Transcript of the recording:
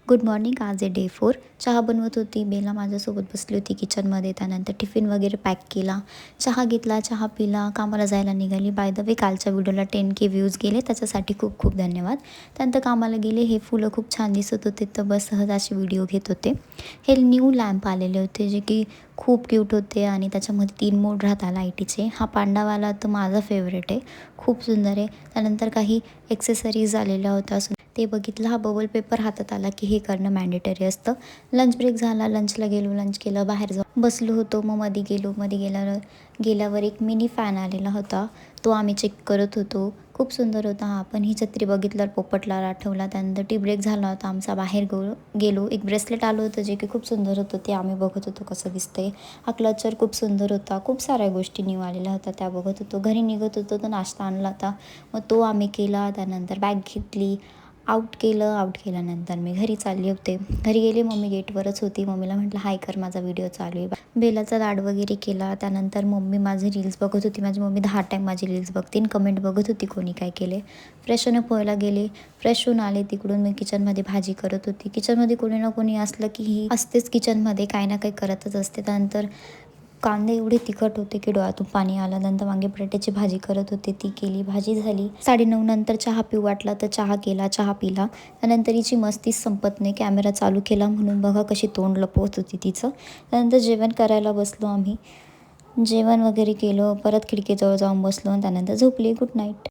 Good morning. आज आहे day 4. चहा बनवत होती. बेला माझ्यासोबत बसली होती किचनमध्ये. त्यानंतर टिफिन वगैरे पॅक केला, चहा घेतला, चहा पिला, कामाला जायला निघाली. बाय द वे कालच्या व्हिडिओला 10K व्ह्यूज गेले, त्याच्यासाठी खूप खूप धन्यवाद. त्यानंतर कामाला गेले. हे फुलं खूप छान दिसत होते तर बस सहज असे व्हिडिओ घेत होते. हे न्यू लॅम्प आलेले होते जे की खूप क्यूट होते आणि त्याच्यामध्ये 3 मोड राहतात लाईटीचे. हा पांडावाला तर माझा फेवरेट आहे, खूप सुंदर आहे. त्यानंतर काही एक्सेसरीज आलेल्या होत्या, ते बघितलं. हा बबल पेपर हातात आला की हे करणं मॅन्डेटरी असतं. लंच ब्रेक झाला, लंचला गेलो, लंच केलं, बाहेर जाऊन बसलो होतो. मग मध्ये गेल्यावर एक मिनी फॅन आलेला होता, तो आम्ही चेक करत होतो. खूप सुंदर होता हा. पण ही छत्री बघितल्यावर पोपटला आठवला. त्यानंतर टी ब्रेक झाला होता आमचा, बाहेर गेलो. एक ब्रेसलेट आलं होतं जे की खूप सुंदर होतं, ते आम्ही बघत होतो कसं दिसतंय. हा क्लचर खूप सुंदर होता. खूप साऱ्या गोष्टी न्यू आलेल्या होत्या त्या बघत होतो. घरी निघत होतो तर नाश्ता आणला होता, मग तो आम्ही केला. त्यानंतर बॅग घेतली, आऊट केल्यानंतर मी घरी चालले होते. घरी गेले, मम्मी गेटवरच होती. मम्मीला म्हटलं हाय कर, माझा व्हिडिओ चालू आहे. बेलाचा लाड वगैरे केला. त्यानंतर मम्मी माझे रील्स बघत होती. माझी मम्मी 10 टाईम माझी रील्स बघते, कमेंट बघत होती कोणी काय केले. फ्रेश व्हायला गेले, फ्रेश होऊन आले. तिकडून मी किचनमध्ये भाजी करत होती. किचनमध्ये कोणी ना कोणी असलं की ही असतेच किचनमध्ये, काही ना काही करतच असते. त्यानंतर कांदे एवढे तिखट होते की डोळ्यातून पाणी आलं. नंतर वांगे बटाट्याची भाजी करत होते, ती केली, भाजी झाली. 9:30 नंतर चहा पिऊ वाटला तर चहा केला, चहा पिला. त्यानंतर हिची मस्तीच संपत नाही. कॅमेरा चालू केला म्हणून बघा कशी तोंड लपवत होती तिचं. त्यानंतर जेवण करायला बसलो आम्ही. जेवण वगैरे केलं, परत खिडकीजवळ जाऊन बसलो आणि त्यानंतर झोपली. Good night.